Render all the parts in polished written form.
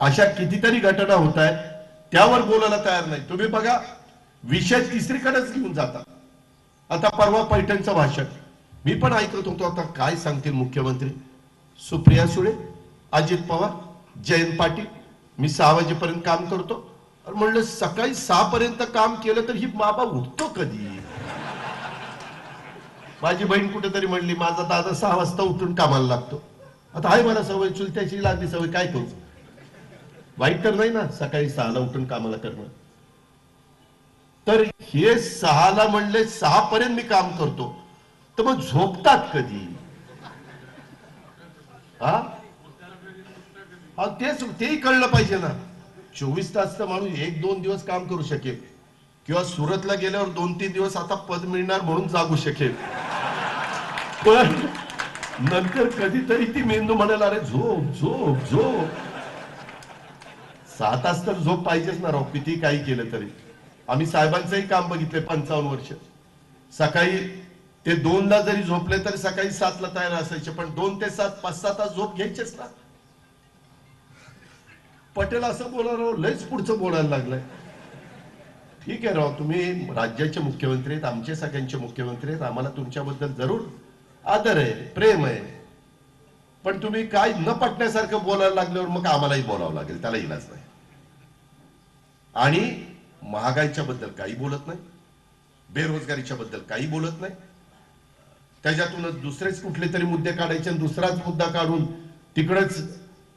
अशा कितीतरी घटना होत आहेत, त्यावर बोलायला तयार नाही. तुम्ही बघा, विषय तिसरीकडेच घेऊन जाता. आता परवा पैठणचं भाषण मी पण ऐकत होतो. आता काय सांगतील मुख्यमंत्री? सुप्रिया सुळे, अजित पवार, जयंत पाटील, मी 6 वाजेपर्यंत काम करतो. म्हणलं सकाळी 6 पर्यंत काम केलं तर ही बाबा उठतो कधी? माझी बहीण कुठेतरी म्हणली माझा दादा 6 वाजता उठून कामाला लागतो. आता आहे मला सवय, चुलत्याची लागली सवय, काय करू? वाईट तर नाही ना सकाळी 6ला उठून कामाला करणं. तर हे 6ला म्हणले 6 पर्यंत मी काम करतो, तर मग झोपतात कधी? हा, तेही कळलं पाहिजे ना. 24 तास तर माणूस 1-2 दिवस काम करू शकेल, किंवा सुरतला गेल्यावर 2-3 दिवस आता पद मिळणार म्हणून जागू शकेल. पण नंतर कधीतरी ती मेंदू म्हणाल अरे झोप झोप झोप. 6 तास तर झोप पाहिजेच ना राव, किती काही केलं तरी. आम्ही साहेबांचंही काम बघितलंय 55 वर्ष. सकाळी ते 2ला जरी झोपले तरी सकाळी 7ला तयार असायचे, पण 2 ते 7 5-6 तास झोप घ्यायचेच ना. पटेल असं बोलायला लयच पुढचं बोलायला लागलंय. ठीक आहे राव, तुम्ही राज्याचे मुख्यमंत्री आहेत, आमचे सगळ्यांचे मुख्यमंत्री आहेत, आम्हाला तुमच्याबद्दल जरूर आदर आहे, प्रेम आहे. पण तुम्ही काय न पटण्यासारखं बोलायला लागल्यावर मग आम्हालाही बोलावं लागेल, त्याला इलाज नाही. आणि महागाईच्या बद्दल काही बोलत नाही, बेरोजगारीच्या बद्दल काही बोलत नाही. त्याच्यातूनच दुसरेच कुठले तरी मुद्दे काढायचे आणि दुसराच मुद्दा काढून तिकडच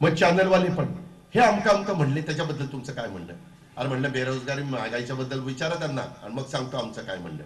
मग चॅनलवाले पण हे अमका म्हणले, त्याच्याबद्दल तुमचं काय म्हणणं? अरे म्हणलं बेरोजगारी महागाईच्या बद्दल विचारा त्यांना आणि मग सांगतो आमचं काय म्हणणं.